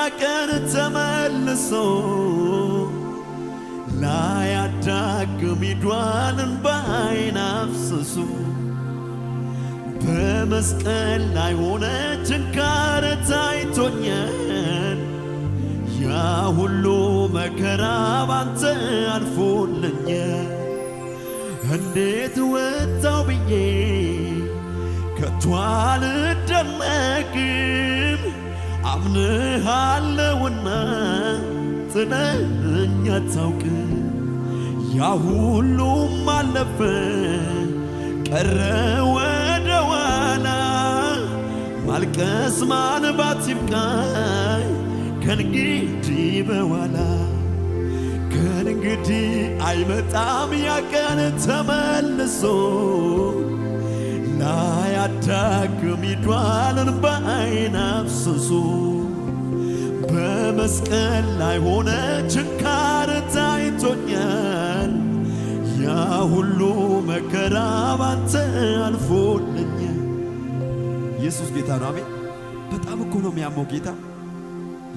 ያቀን ተመልሶ ላያዳግም ሂዷል እንባዬን አፍስሶ በመስቀል ላይ ሆነ ችንካር ታይቶኛል ያ ሁሉ መከራ ባንተ አልፎልኛል እንዴት ወጣው ብዬ ከቶ አልደነቅም አምንሃለሁና ጥለኸኝ አታውቅም ያ ሁሉም አለፈ ቀረ ወደ ኋላ ማልቀስ ማልባት ይብቃኝ ከእንግዲህ በኋላ ከእንግዲህ አይመጣም ያ ቀን ተመልሶ ላያዳግም ሂዷል እንባዬን አፍስሶ በመስቀል ላይ ሆነ ችንካር ታይቶኛል ያ ሁሉ መከራ ባንተ አልፎልኛል ኢየሱስ ጌታ ነው አሜን በጣም እኮ ነው የሚያመው ጌታ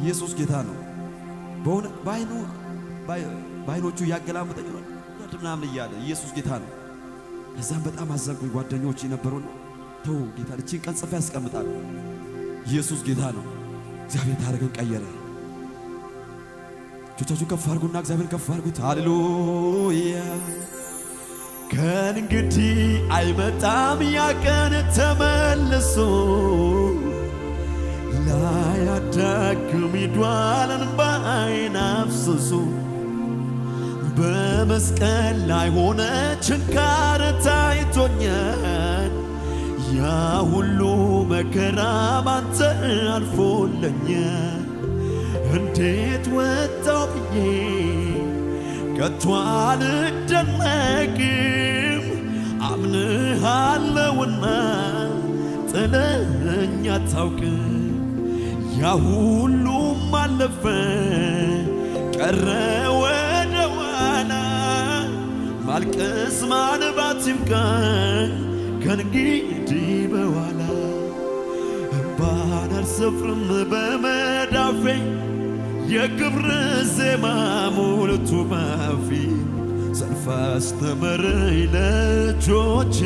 ኢየሱስ ጌታ ነው በእውነት በዓይኖቹ ያገላመጠኝ ነው ምናምን እያለ ኢየሱስ ጌታ ነው እዛም በጣም አዘንኩኝ ጓደኞች የነበሩና ተው ጌታ እቺን ቀን ጽፌ ያስቀምጣል ኢየሱስ ጌታ ነው እግዚአብሔር ታሪክን ቀየረ እጆቻችሁ ከፍ አድርጉና እግዚአብሔር ከፍ አድርጉት ሃሌሉያ ከእንግዲህ አይመጣም ያ ቀን ተመልሶ ላያዳግም ሂዷል እንባዬን አፍስሶ በመስቀል ላይ ሆነ ችንካር ታይቶኛል ያ ሁሉ መከራ ባንተ አልፎልኛል እንዴት ወጣው ብዬ ከቶ አልደነቅም አምንሃለሁና ጥለኸኝ አታውቅም ያ ሁሉም አለፈ ቀረ ወደ ኋላ ማልቀስ ማልባት ይብቃኝ ከእንግዲህ በኋላ እንባን አልሰፍርም በመዳፌ የክብር ዜማ ሞልቶ ባፌ ሰልፍ አስተምረኝ ለእጆቼ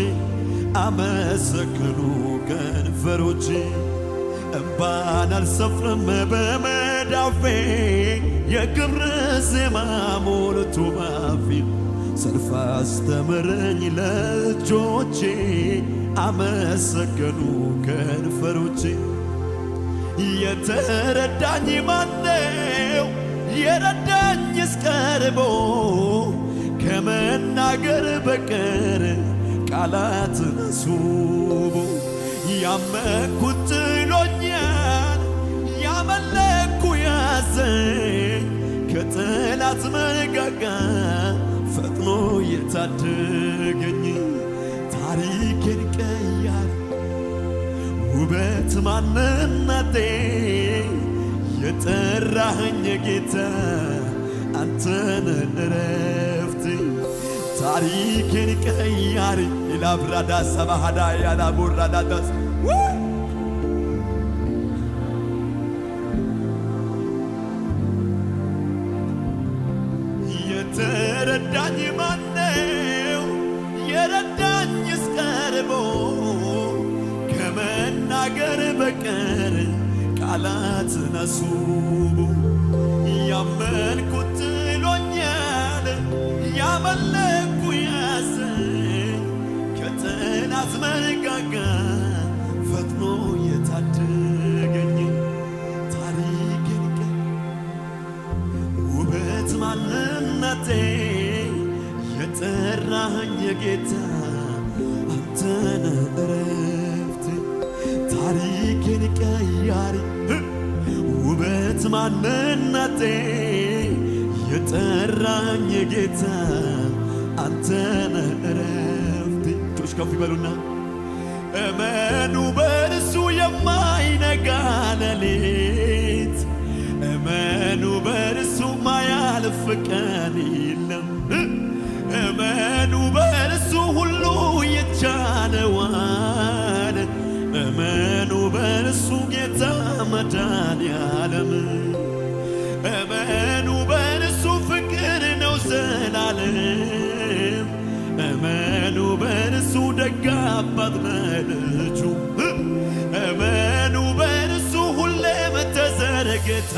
አመሰገኑ ከንፈሮቼ እንባን አልሰፍርም በመዳፌ የክብር ዜማ ሞልቶ ባፌ ሰልፍ አስተምረኝ ለእጆቼ አመሰገኑ ከንፈሮቼ የተረዳኝ ማነው የረዳኝስ ቀርቦ ከመናገር በቀር ቃላትን አስውቦ ያመንኩት ጥሎኛል ያመለኩ ያዘኝ ከጠላት መንጋጋ ፈጥኖ የታደገኝ ታሪኬን ቀያር ውበት ማንነቴ የጠራኸኝ ጌታ አንተነ እረፍቴ ታሪኬን ቀያሪ ኢላብራዳ ሰባሃዳ ያላቦራዳዳስ የተረዳኝ ማነው የረዳኝስ ቀርቦ ከመናገር በቀር ቃላትን አስውቦ ያመንኩት ጥሎኛል ያመለኩ ያዘኝ ከጠላት መንጋጋ ፈጥኖ የታደገኝ ታሪኬን ውበት ማንነቴ የጠራኸኝ ጌታ አንተነ እረፍቴ ታሪኬን ቀያሪ ውበት ማንነቴ የጠራኝ ጌታ አንተነ እረፍቴ እጆች ከፍ ይበሉና እመኑ በእርሱ የማይነጋ ሌሊት እመኑ በእርሱ ማያልፍ ቀን የለም እመኑ በእርሱ ሁሉ ይቻለዋል እመኑ በእርሱ ጌታ መድኃኔዓለም አባት ለልጁ እመኑ በእርሱ ሁሌም ተዘርግታ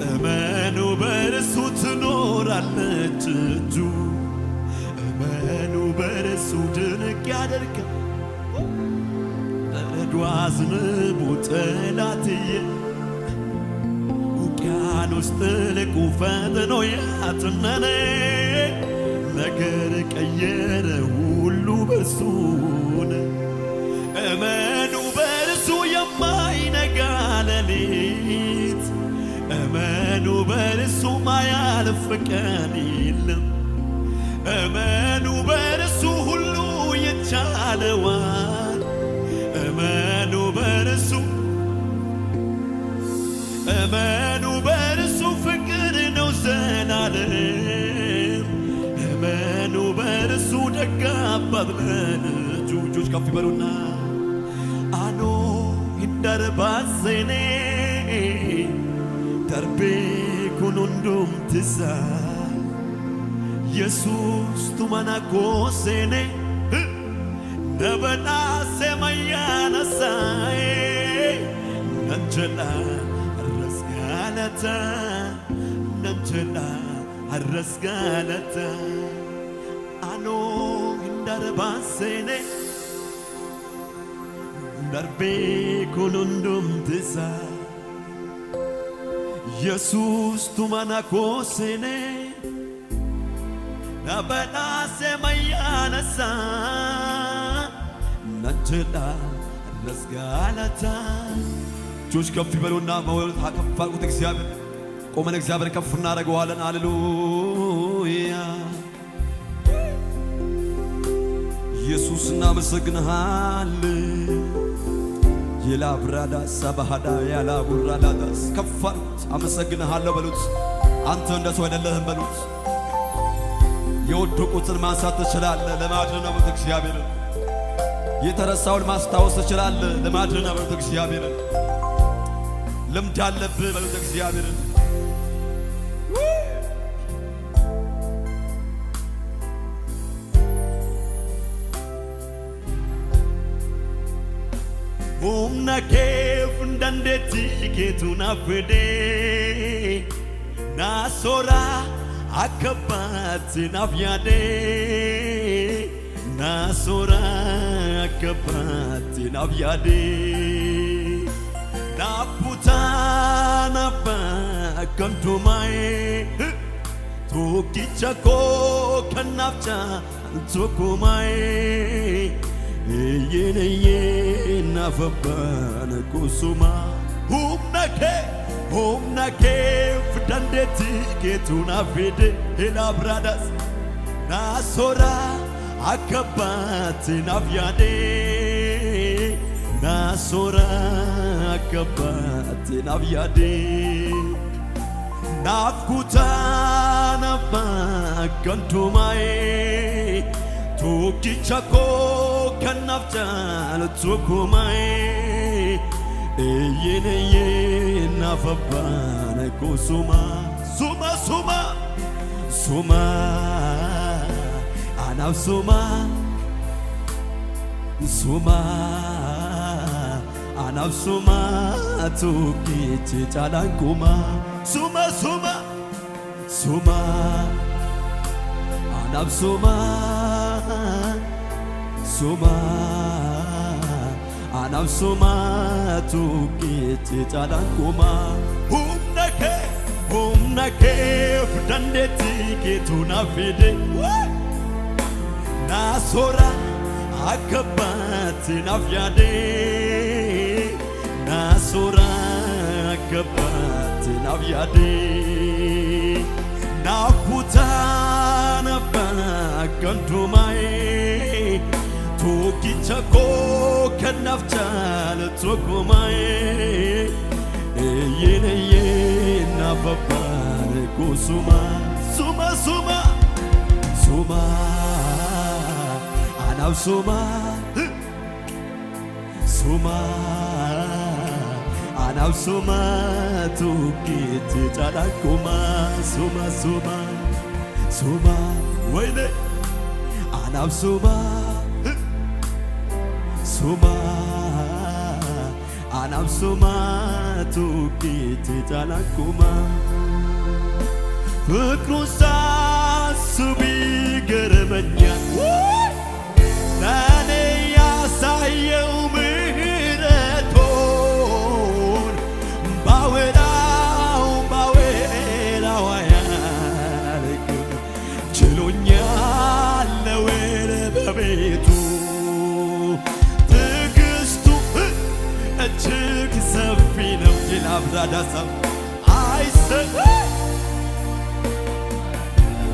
እመኑ በእርሱ ትኖራለች እጁ እመኑ በእርሱ ድንቅ ያደርጋል በረዶ አዝንቦ ጠላትዬ ውቅያኖስ ጥልቁ ፈጥኖ ያትነነ ነገር ቀየረ ሁሉ በእርሱ እመኑ በእርሱ የማይነጋ ሌሊት እመኑ በእርሱ ማያልፍ ቀን የለም እመኑ በእርሱ ሁሉ ይቻለዋል እመኑ በእርሱ እመኑ በእርሱ ፍቅር ነው ዘላለም እመኑ በእርሱ ደግ አባት ለልጁ እጆች ከፍ ይበሉና አኖ ይንደርባሴኔ ደርቤ ኩኑንዱም ትሳ ኢየሱስ ቱማና ኮሴኔ ነበናሴ መያነሳዬ ነንጀላ አረስጋለታ ነንጀላ አረስጋለታ አኖ ይንደርባሴኔ ደርቤ ኩኑንዱም ትሳ ኢየሱስ ቱማና ኮሴኔ ነበናሴ መያነሳ ነንጀላ አረስጋለታ እጆች ከፍ ይበሉና መወልት ከፍ አድርጉት እግዚአብሔር ቆመን እግዚአብሔር ከፍ እናደርገዋለን ሃሌሉያ ኢየሱስ እናመሰግንሃለን የላብራዳ ሰባሃዳ ያላቡራዳስ ከፍ አድርጉት አመሰግንሃለሁ በሉት አንተ እንደ ሰው አይደለህም በሉት የወደቁትን ማንሳት ትችላለህ ለማድረግ ነው በሉት እግዚአብሔር የተረሳውን ማስታወስ ትችላለህ ለማድረግ ነው በሉት እግዚአብሔር ልምድ አለብህ በሉት እግዚአብሔር humna keef dandeetti keetu naaf fedhe naasora akka baatti naaf yaade naasora akka baatti naaf yaade naaf butaa naaf bakkamtumaa'e tokkicha koo kan naaf caaltu kumaa'e Eyene fabana kusuma humna ke fdandeti ketuna fide ela brothers nasora akabati navyade nasora akabati navyade nafkutana bakantumae tokkicha koo kanaf caaltu kumaa'e eyene fabana kusuma suma anaf suma anaf suma tokkicha caalan kuma suma anaf suma anaf suma tokkicha caalan kuma humna kee fdandetti keetu naaf fide naasora akka baatti naaf yaade naasora akka baatti naaf yaade naaf butaa naaf bakkamtumaa'e tokkicha koo kan naaf caaltu kumaa'e eyene fabana kusuma anaf suma anaf suma tokkicha caalan kuma suma wayne anaf suma ሱማ አናም ሱማ ቱኪቲ ጃላኩማ ፍቅሩን ሳስብ ይገርመኛል ለኔ ያሳየው ምሕረቱን ባወራው አያልቅም ችሎኛል ነውር በቤቱ ትዕግስቱ እጅግ ሰፊ ነው ይላል ብራዳሳ አይሰ